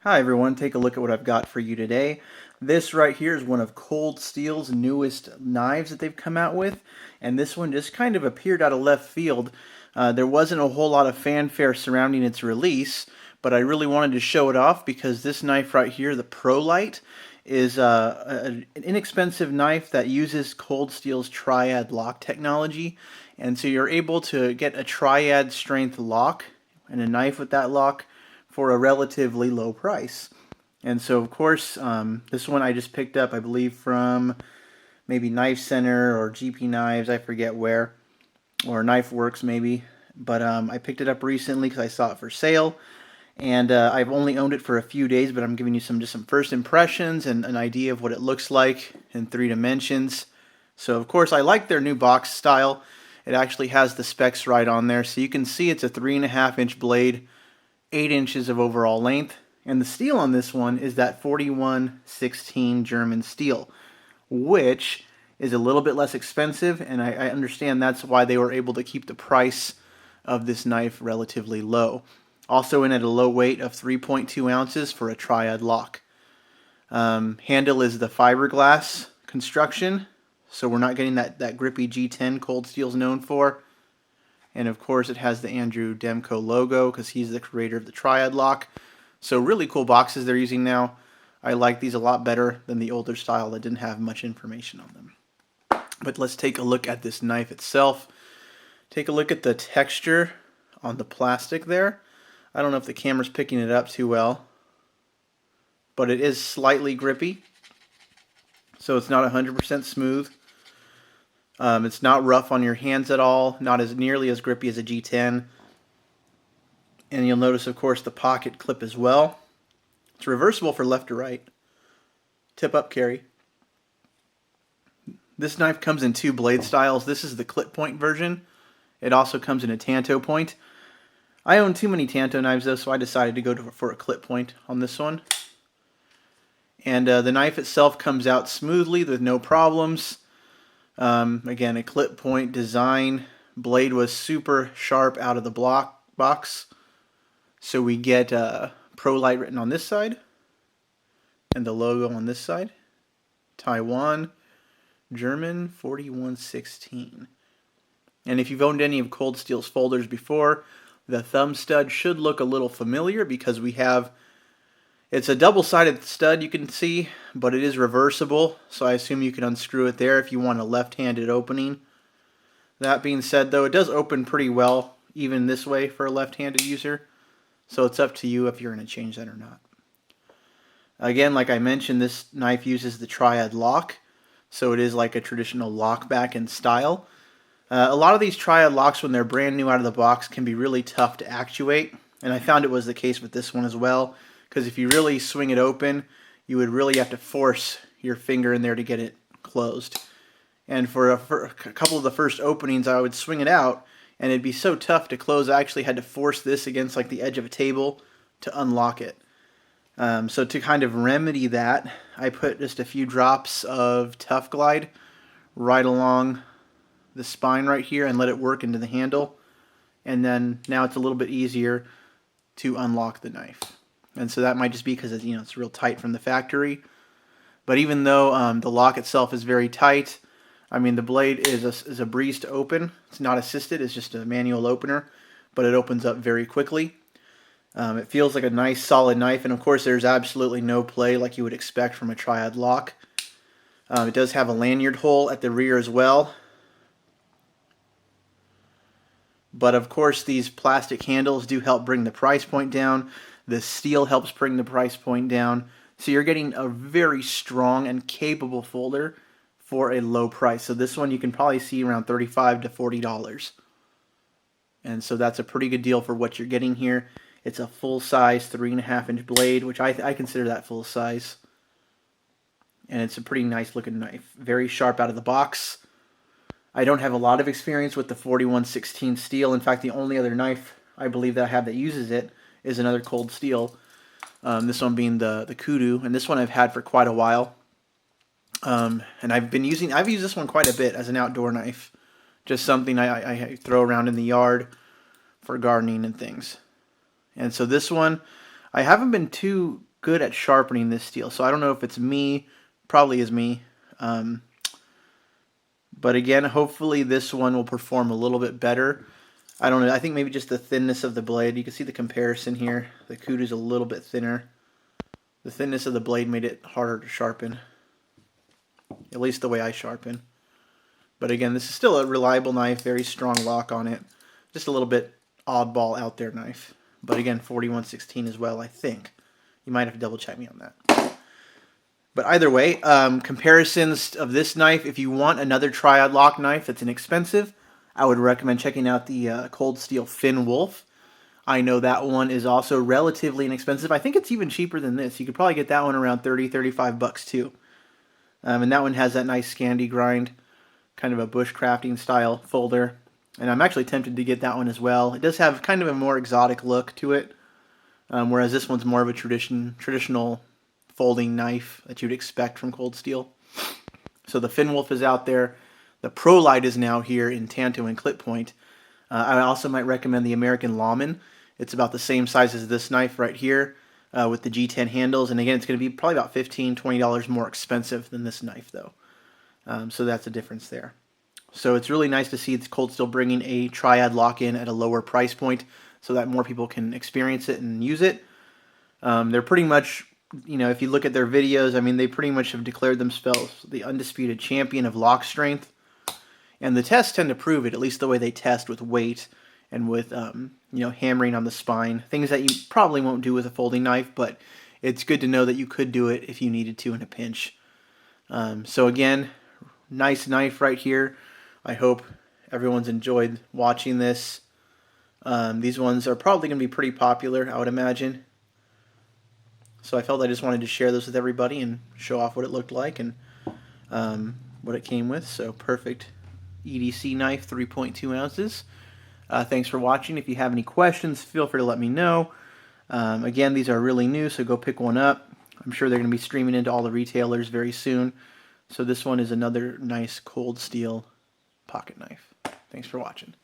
Hi everyone, take a look at what I've got for you today. This right here is one of Cold Steel's newest knives that they've come out with, and this one just kind of appeared out of left field. There wasn't a whole lot of fanfare surrounding its release, but I really wanted to show it off because this knife right here, the Pro Lite, is an inexpensive knife that uses Cold Steel's triad lock technology, and so you're able to get a triad strength lock and a knife with that lock for a relatively low price. And so, of course, this one I just picked up, I believe, from maybe Knife Center or GP Knives, I forget where, or Knife Works maybe. But I picked it up recently because I saw it for sale, and I've only owned it for a few days, but I'm giving you just some first impressions and an idea of what it looks like in 3 dimensions. So, of course, I like their new box style. It actually has the specs right on there, so you can see it's a 3.5-inch blade, 8 inches of overall length, and the steel on this one is that 4116 German steel, which is a little bit less expensive, and I understand that's why they were able to keep the price of this knife relatively low. Also in at a low weight of 3.2 ounces for a triad lock. Handle is the fiberglass construction, so we're not getting that grippy G10 Cold Steel's known for. And of course it has the Andrew Demko logo because he's the creator of the triad lock. So really cool boxes they're using now. I like these a lot better than the older style that didn't have much information on them. But let's take a look at this knife itself. Take a look at the texture on the plastic there. I don't know if the camera's picking it up too well, but it is slightly grippy. So it's not 100% smooth. It's not rough on your hands at all, not as nearly as grippy as a G10. And you'll notice, of course, the pocket clip as well. It's reversible for left or right. Tip up carry. This knife comes in 2 blade styles. This is the clip point version. It also comes in a tanto point. I own too many tanto knives though, so I decided to go for a clip point on this one. And the knife itself comes out smoothly with no problems. Again, a clip point design. Blade was super sharp out of the box. So we get Pro Lite written on this side, and the logo on this side. Taiwan, German 4116. And if you've owned any of Cold Steel's folders before, the thumb stud should look a little familiar because we have, it's a double-sided stud you can see, but it is reversible, so I assume you can unscrew it there if you want a left-handed opening. That being said though, it does open pretty well even this way for a left-handed user, so it's up to you if you're going to change that or not. Again, like I mentioned, this knife uses the triad lock, so it is like a traditional lock back in style. A lot of these triad locks, when they're brand new out of the box, can be really tough to actuate, and I found it was the case with this one as well, because if you really swing it open, you would really have to force your finger in there to get it closed. And for a couple of the first openings, I would swing it out, and it'd be so tough to close, I actually had to force this against like the edge of a table to unlock it. So to kind of remedy that, I put just a few drops of Tough Glide right along the spine right here and let it work into the handle. And then now it's a little bit easier to unlock the knife. And so that might just be because it's real tight from the factory. But even though the lock itself is very tight, I mean the blade is a breeze to open. It's not assisted, it's just a manual opener, but it opens up very quickly. It feels like a nice solid knife, and of course there's absolutely no play like you would expect from a triad lock. It does have a lanyard hole at the rear as well. But of course these plastic handles do help bring the price point down. The steel helps bring the price point down. So you're getting a very strong and capable folder for a low price. So this one you can probably see around $35 to $40. And so that's a pretty good deal for what you're getting here. It's a full-size 3.5-inch blade, which I consider that full size. And it's a pretty nice looking knife. Very sharp out of the box. I don't have a lot of experience with the 4116 steel. In fact, the only other knife I believe that I have that uses it is another Cold Steel. This one being the Kudu, and this one I've had for quite a while. And I've used this one quite a bit as an outdoor knife. Just something I throw around in the yard for gardening and things. And so this one, I haven't been too good at sharpening this steel. So I don't know if it's me, probably is me. But again, hopefully this one will perform a little bit better. I don't know, I think maybe just the thinness of the blade. You can see the comparison here. The Kudu's a little bit thinner. The thinness of the blade made it harder to sharpen, at least the way I sharpen. But again, this is still a reliable knife, very strong lock on it. Just a little bit oddball out there knife. But again, 4116 as well, I think. You might have to double check me on that. But either way, comparisons of this knife, if you want another triad lock knife that's inexpensive, I would recommend checking out the Cold Steel Finn Wolf. I know that one is also relatively inexpensive. I think it's even cheaper than this. You could probably get that one around 30, 35 bucks too. And that one has that nice Scandi grind, kind of a bushcrafting style folder. And I'm actually tempted to get that one as well. It does have kind of a more exotic look to it, whereas this one's more of a traditional folding knife that you'd expect from Cold Steel. So the Finn Wolf is out there. The Pro Lite is now here in Tanto and Clip Point. I also might recommend the American Lawman. It's about the same size as this knife right here with the G10 handles. And again, it's going to be probably about $15, $20 more expensive than this knife though. So that's a difference there. So it's really nice to see it's Cold Steel bringing a triad lock-in at a lower price point so that more people can experience it and use it. They're pretty much, you know, if you look at their videos, I mean, they pretty much have declared themselves the undisputed champion of lock strength. And the tests tend to prove it, at least the way they test with weight and with, you know, hammering on the spine. Things that you probably won't do with a folding knife, but it's good to know that you could do it if you needed to in a pinch. So again, nice knife right here. I hope everyone's enjoyed watching this. These ones are probably going to be pretty popular, I would imagine. So I felt I just wanted to share this with everybody and show off what it looked like and what it came with. So perfect EDC knife, 3.2 ounces. Thanks for watching. If you have any questions, feel free to let me know. Again, these are really new, so go pick one up. I'm sure they're going to be streaming into all the retailers very soon. So this one is another nice Cold Steel pocket knife. Thanks for watching.